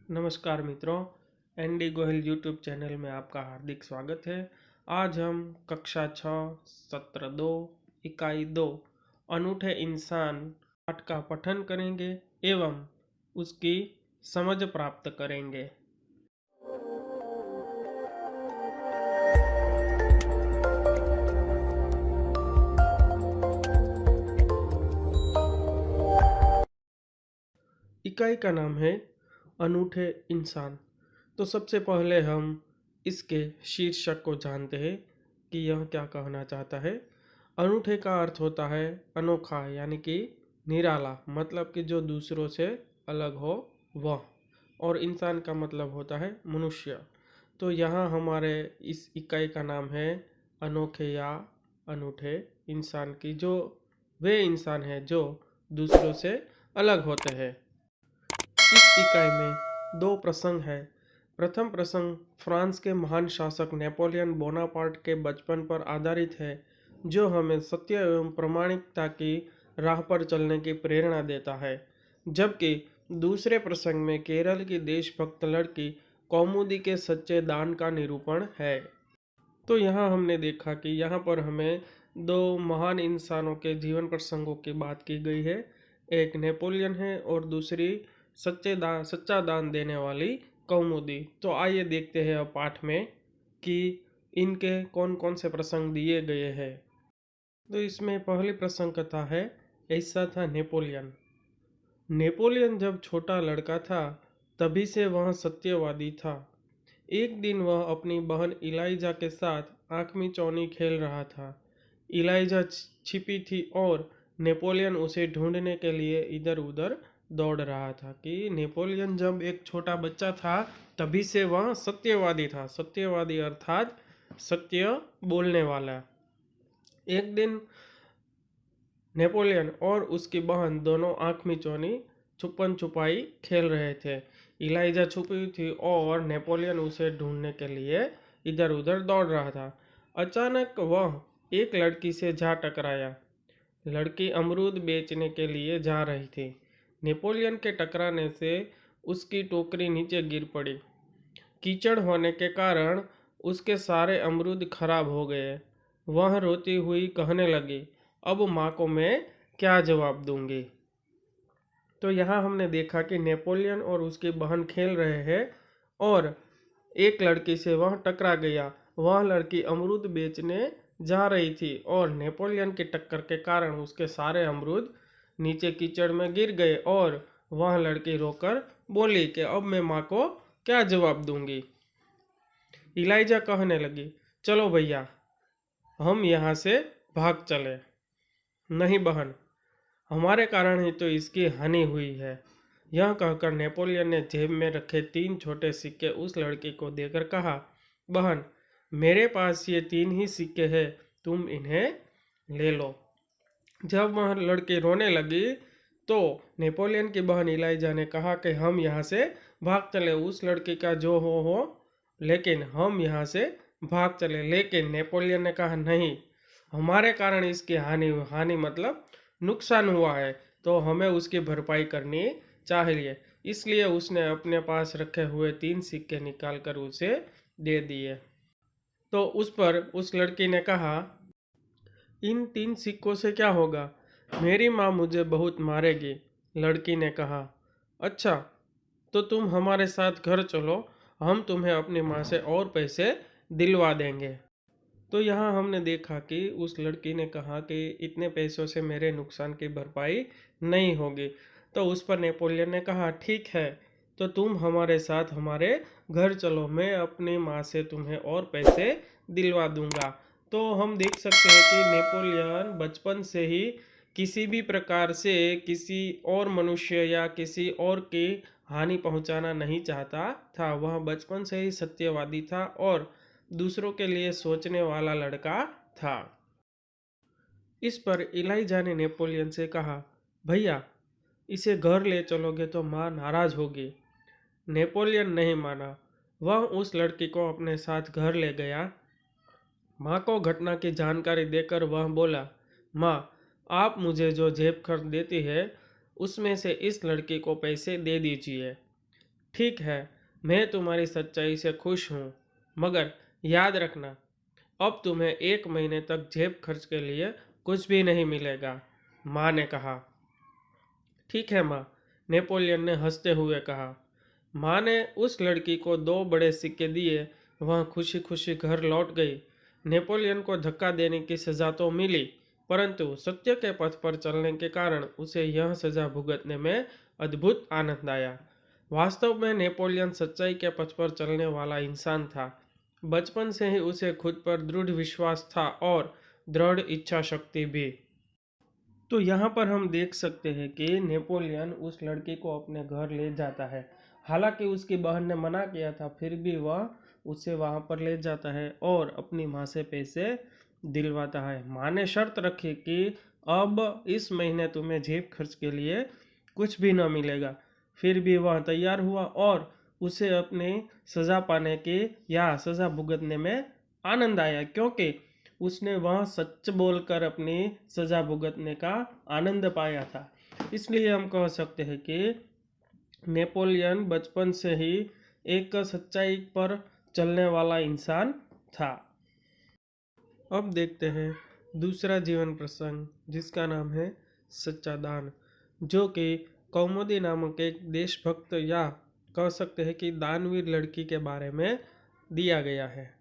नमस्कार मित्रों, ND Gohil YouTube channel में आपका हार्दिक स्वागत है। आज हम कक्षा 6 सत्र 2 इकाई 2 अनूठे इंसान पाठ का पठन करेंगे एवं उसकी समझ प्राप्त करेंगे। इकाई का नाम है अनूठे इंसान। तो सबसे पहले हम इसके शीर्षक को जानते हैं कि यह क्या कहना चाहता है। अनूठे का अर्थ होता है अनोखा, यानी कि निराला, मतलब कि जो दूसरों से अलग हो वह। और इंसान का मतलब होता है मनुष्य। तो यहाँ हमारे इस इकाई का नाम है अनोखे या अनूठे इंसान की, जो वे इंसान हैं जो दूसरों से अलग होते हैं। इस इकाई में दो प्रसंग है। प्रथम प्रसंग फ्रांस के महान शासक नेपोलियन बोनापार्ट के बचपन पर आधारित है, जो हमें सत्य एवं प्रामाणिकता की राह पर चलने की प्रेरणा देता है। जबकि दूसरे प्रसंग में केरल की देशभक्त लड़की कौमुदी के सच्चे दान का निरूपण है। तो यहाँ हमने देखा कि यहाँ पर हमें दो महान इंसानों के जीवन प्रसंगों की बात की गई है। एक नेपोलियन है और दूसरी सच्चा दान देने वाली कौमुदी। तो आइए देखते हैं अब पाठ में कि इनके कौन कौन से प्रसंग दिए गए हैं। तो इसमें पहली प्रसंग कथा है, ऐसा था नेपोलियन। नेपोलियन जब छोटा लड़का था तभी से वह सत्यवादी था। एक दिन वह अपनी बहन इलाइजा के साथ आँख मिचौनी खेल रहा था। इलाइजा छिपी थी और नेपोलियन उसे ढूंढने के लिए इधर उधर दौड़ रहा था। कि नेपोलियन जब एक छोटा बच्चा था तभी से वह सत्यवादी था। सत्यवादी अर्थात सत्य बोलने वाला। एक दिन नेपोलियन और उसकी बहन दोनों आँख मिचौनी छुपन छुपाई खेल रहे थे। इलाइजा छुपी थी और नेपोलियन उसे ढूंढने के लिए इधर उधर दौड़ रहा था। अचानक वह एक लड़की से जा टकराया। लड़की अमरूद बेचने के लिए जा रही थी। नेपोलियन के टकराने से उसकी टोकरी नीचे गिर पड़ी। कीचड़ होने के कारण उसके सारे अमरूद खराब हो गए। वह रोती हुई कहने लगी, अब माँ को मैं क्या जवाब दूंगी। तो यहाँ हमने देखा कि नेपोलियन और उसकी बहन खेल रहे हैं और एक लड़की से वह टकरा गया। वह लड़की अमरूद बेचने जा रही थी और नेपोलियन की टक्कर के कारण उसके सारे अमरूद नीचे कीचड़ में गिर गए और वह लड़की रोकर बोली कि अब मैं माँ को क्या जवाब दूंगी। इलाइजा कहने लगी, चलो भैया, हम यहाँ से भाग चले। नहीं बहन, हमारे कारण ही तो इसकी हानि हुई है। यह कहकर नेपोलियन ने जेब में रखे 3 छोटे सिक्के उस लड़की को देकर कहा, बहन, मेरे पास ये 3 ही सिक्के हैं, तुम इन्हें ले लो। जब वह लड़की रोने लगी तो नेपोलियन की बहन इलाइजा ने कहा कि हम यहाँ से भाग चले, उस लड़की का जो हो, लेकिन हम यहाँ से भाग चले। लेकिन नेपोलियन ने कहा, नहीं, हमारे कारण इसकी हानि मतलब नुकसान हुआ है, तो हमें उसकी भरपाई करनी चाहिए। इसलिए उसने अपने पास रखे हुए 3 सिक्के निकाल कर उसे दे दिए। तो उस पर उस लड़की ने कहा, इन 3 सिक्कों से क्या होगा? मेरी माँ मुझे बहुत मारेगी। लड़की ने कहा, अच्छा, तो तुम हमारे साथ घर चलो, हम तुम्हें अपनी माँ से और पैसे दिलवा देंगे। तो यहाँ हमने देखा कि उस लड़की ने कहा कि इतने पैसों से मेरे नुकसान की भरपाई नहीं होगी। तो उस पर नेपोलियन ने कहा, ठीक है, तो तुम हमारे साथ हमारे घर चलो, मैं अपनी माँ से तुम्हें और पैसे दिलवा दूंगा। तो हम देख सकते हैं कि नेपोलियन बचपन से ही किसी भी प्रकार से किसी और मनुष्य या किसी और की हानि पहुंचाना नहीं चाहता था। वह बचपन से ही सत्यवादी था और दूसरों के लिए सोचने वाला लड़का था। इस पर इलाइजा ने नेपोलियन से कहा, भैया, इसे घर ले चलोगे तो माँ नाराज होगी। नेपोलियन नहीं माना। वह उस लड़की को अपने साथ घर ले गया। माँ को घटना की जानकारी देकर वह बोला, माँ, आप मुझे जो जेब खर्च देती है उसमें से इस लड़की को पैसे दे दीजिए। ठीक है, मैं तुम्हारी सच्चाई से खुश हूँ, मगर याद रखना, अब तुम्हें 1 महीने तक जेब खर्च के लिए कुछ भी नहीं मिलेगा, माँ ने कहा। ठीक है माँ, नेपोलियन ने हंसते हुए कहा। माँ ने उस लड़की को 2 बड़े सिक्के दिए। वह खुशी खुशी घर लौट गई। नेपोलियन को धक्का देने की सज़ा तो मिली, परंतु सत्य के पथ पर चलने के कारण उसे यह सज़ा भुगतने में अद्भुत आनंद आया। वास्तव में नेपोलियन सच्चाई के पथ पर चलने वाला इंसान था। बचपन से ही उसे खुद पर दृढ़ विश्वास था और दृढ़ इच्छा शक्ति भी। तो यहाँ पर हम देख सकते हैं कि नेपोलियन उस लड़की को अपने घर ले जाता है। हालांकि उसकी बहन ने मना किया था, फिर भी वह उसे वहाँ पर ले जाता है और अपनी माँ से पैसे दिलवाता है। माँ ने शर्त रखी कि अब इस महीने तुम्हें जेब खर्च के लिए कुछ भी न मिलेगा। फिर भी वह तैयार हुआ और उसे अपनी सज़ा पाने की या सज़ा भुगतने में आनंद आया, क्योंकि उसने वह सच बोलकर अपनी सज़ा भुगतने का आनंद पाया था। इसलिए हम कह सकते हैं कि नेपोलियन बचपन से ही एक सच्चाई पर चलने वाला इंसान था। अब देखते हैं दूसरा जीवन प्रसंग, जिसका नाम है सच्चा दान, जो कि कौमुदी नामक एक देशभक्त या कह सकते हैं कि दानवीर लड़की के बारे में दिया गया है।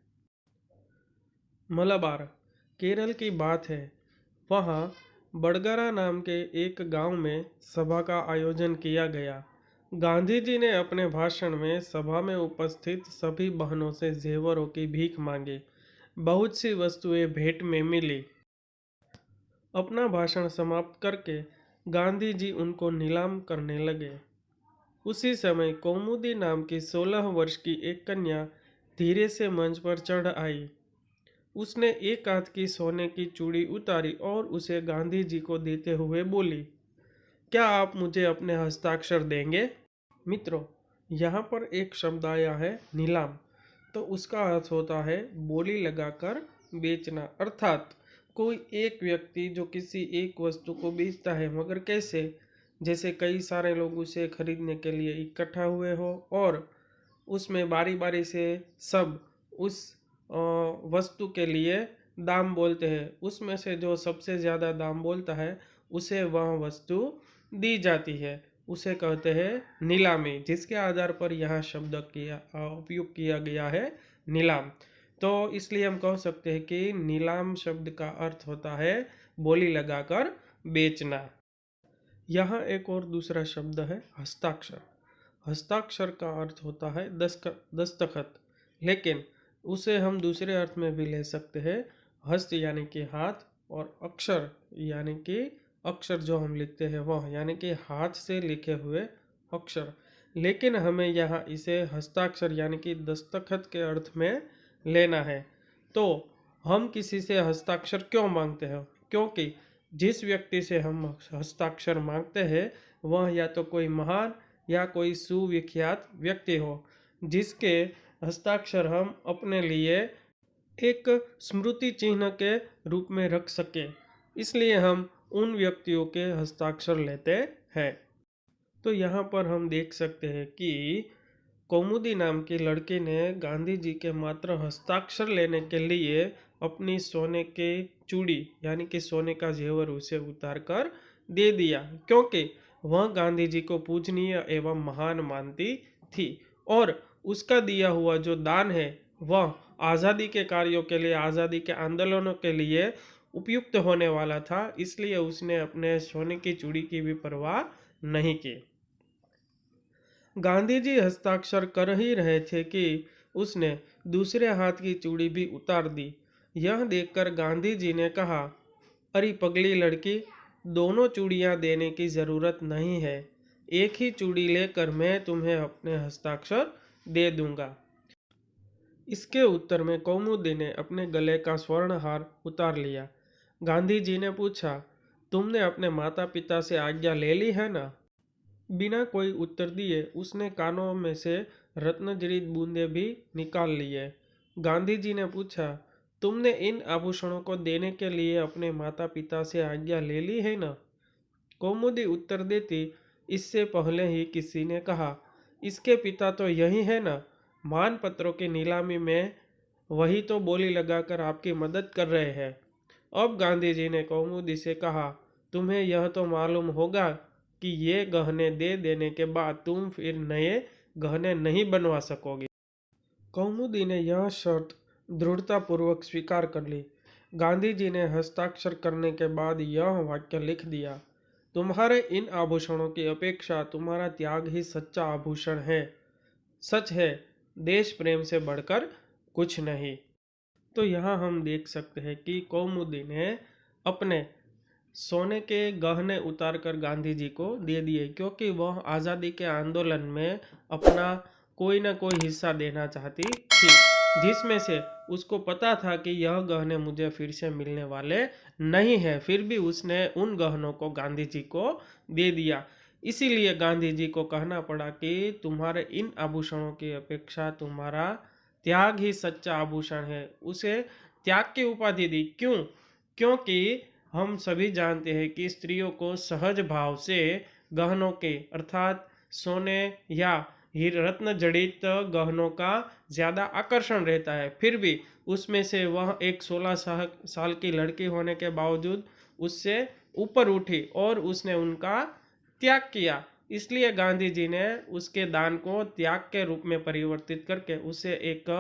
मलबार केरल की बात है। वहाँ बड़गरा नाम के एक गांव में सभा का आयोजन किया गया। गांधी जी ने अपने भाषण में सभा में उपस्थित सभी बहनों से जेवरों की भीख मांगी। बहुत सी वस्तुएं भेंट में मिली। अपना भाषण समाप्त करके गांधी जी उनको नीलाम करने लगे। उसी समय कौमुदी नाम की 16 वर्ष की एक कन्या धीरे से मंच पर चढ़ आई। उसने एक हाथ की सोने की चूड़ी उतारी और उसे गांधी जी को देते हुए बोली, क्या आप मुझे अपने हस्ताक्षर देंगे? मित्रों, यहाँ पर एक शब्द आया है नीलाम। तो उसका अर्थ होता है बोली लगाकर बेचना, अर्थात कोई एक व्यक्ति जो किसी एक वस्तु को बेचता है, मगर कैसे? जैसे कई सारे लोग उसे खरीदने के लिए इकट्ठा हुए हो और उसमें बारी बारी से सब उस वस्तु के लिए दाम बोलते हैं। उसमें से जो सबसे ज़्यादा दाम बोलता है उसे वह वस्तु दी जाती है। उसे कहते हैं नीलामी, जिसके आधार पर यह शब्द उपयोग किया गया है नीलाम। तो इसलिए हम कह सकते हैं कि नीलाम शब्द का अर्थ होता है बोली लगाकर बेचना। यहाँ एक और दूसरा शब्द है हस्ताक्षर। हस्ताक्षर का अर्थ होता है दस्तखत, लेकिन उसे हम दूसरे अर्थ में भी ले सकते हैं। हस्त यानी कि हाथ और अक्षर यानी कि अक्षर जो हम लिखते हैं वह यानी कि हाथ से लिखे हुए अक्षर। लेकिन हमें यहाँ इसे हस्ताक्षर यानी कि दस्तखत के अर्थ में लेना है। तो हम किसी से हस्ताक्षर क्यों मांगते हैं? क्योंकि जिस व्यक्ति से हम हस्ताक्षर मांगते हैं वह या तो कोई महान या कोई सुविख्यात व्यक्ति हो, जिसके हस्ताक्षर हम अपने लिए एक स्मृति चिन्ह के रूप में रख सके। इसलिए हम उन व्यक्तियों के हस्ताक्षर लेते हैं। तो यहाँ पर हम देख सकते हैं कि कौमुदी नाम के लड़के ने गांधी जी के मात्र हस्ताक्षर लेने के लिए अपनी सोने के चूड़ी यानी कि सोने का जेवर उसे उतार कर दे दिया, क्योंकि वह गांधी जी को पूजनीय एवं महान मानती थी और उसका दिया हुआ जो दान है वह आज़ादी के कार्यों के लिए, आज़ादी के आंदोलनों के लिए उपयुक्त होने वाला था। इसलिए उसने अपने सोने की चूड़ी की भी परवाह नहीं की। गांधी जी हस्ताक्षर कर ही रहे थे कि उसने दूसरे हाथ की चूड़ी भी उतार दी। यह देखकर गांधी जी ने कहा, अरे पगली लड़की, दोनों चूड़ियां देने की ज़रूरत नहीं है। एक ही चूड़ी लेकर मैं तुम्हें अपने हस्ताक्षर दे दूंगा। इसके उत्तर में कौमुदी ने अपने गले का स्वर्ण हार उतार लिया। गांधी जी ने पूछा, तुमने अपने माता पिता से आज्ञा ले ली है ना? बिना कोई उत्तर दिए उसने कानों में से रत्नजड़ित बूंदें भी निकाल लिए। गांधी जी ने पूछा, तुमने इन आभूषणों को देने के लिए अपने माता पिता से आज्ञा ले ली है ना? कौमुदी उत्तर देती, इससे पहले ही किसी ने कहा, इसके पिता तो यही है ना, मानपत्रों की नीलामी में वही तो बोली लगाकर आपकी मदद कर रहे हैं। अब गांधी जी ने कौमुदी से कहा, तुम्हें यह तो मालूम होगा कि ये गहने दे देने के बाद तुम फिर नए गहने नहीं बनवा सकोगे। कौमुदी ने यह शर्त दृढ़तापूर्वक स्वीकार कर ली। गांधी जी ने हस्ताक्षर करने के बाद यह वाक्य लिख दिया, तुम्हारे इन आभूषणों की अपेक्षा तुम्हारा त्याग ही सच्चा आभूषण है। सच है, देश प्रेम से बढ़कर कुछ नहीं। तो यहाँ हम देख सकते हैं कि कौमुदी ने अपने सोने के गहने उतार कर गांधी जी को दे दिए, क्योंकि वह आज़ादी के आंदोलन में अपना कोई ना कोई हिस्सा देना चाहती थी, जिसमें से उसको पता था कि यह गहने मुझे फिर से मिलने वाले नहीं है। फिर भी उसने उन गहनों को गांधी जी को दे दिया। इसीलिए गांधी जी को कहना पड़ा कि तुम्हारे इन आभूषणों की अपेक्षा तुम्हारा त्याग ही सच्चा आभूषण है। उसे त्याग की उपाधि दी। क्यों? क्योंकि हम सभी जानते हैं कि स्त्रियों को सहज भाव से गहनों के अर्थात सोने या हीरे रत्न जड़ित गहनों का ज़्यादा आकर्षण रहता है। फिर भी उसमें से वह एक 16 साल की लड़की होने के बावजूद उससे ऊपर उठी और उसने उनका त्याग किया। इसलिए गांधी जी ने उसके दान को त्याग के रूप में परिवर्तित करके उसे एक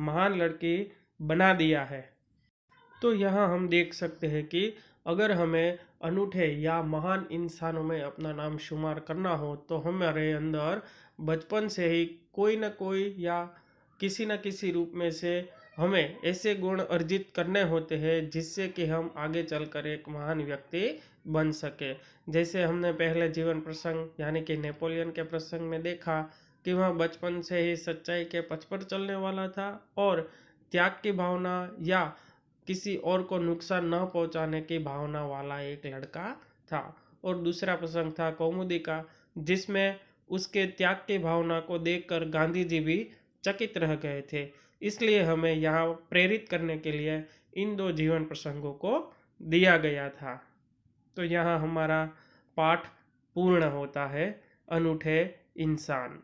महान लड़की बना दिया है। तो यहाँ हम देख सकते हैं कि अगर हमें अनूठे या महान इंसानों में अपना नाम शुमार करना हो तो हमारे अंदर बचपन से ही कोई ना कोई या किसी न किसी रूप में से हमें ऐसे गुण अर्जित करने होते हैं जिससे कि हम आगे चलकर एक महान व्यक्ति बन सके। जैसे हमने पहले जीवन प्रसंग यानी कि नेपोलियन के प्रसंग में देखा कि वह बचपन से ही सच्चाई के पथ पर चलने वाला था और त्याग की भावना या किसी और को नुकसान न पहुंचाने की भावना वाला एक लड़का था। और दूसरा प्रसंग था कौमुदी का, जिसमें उसके त्याग की भावना को देखकर गांधी जी भी चकित रह गए थे। इसलिए हमें यहाँ प्रेरित करने के लिए इन दो जीवन प्रसंगों को दिया गया था। तो यहाँ हमारा पाठ पूर्ण होता है, अनूठे इंसान।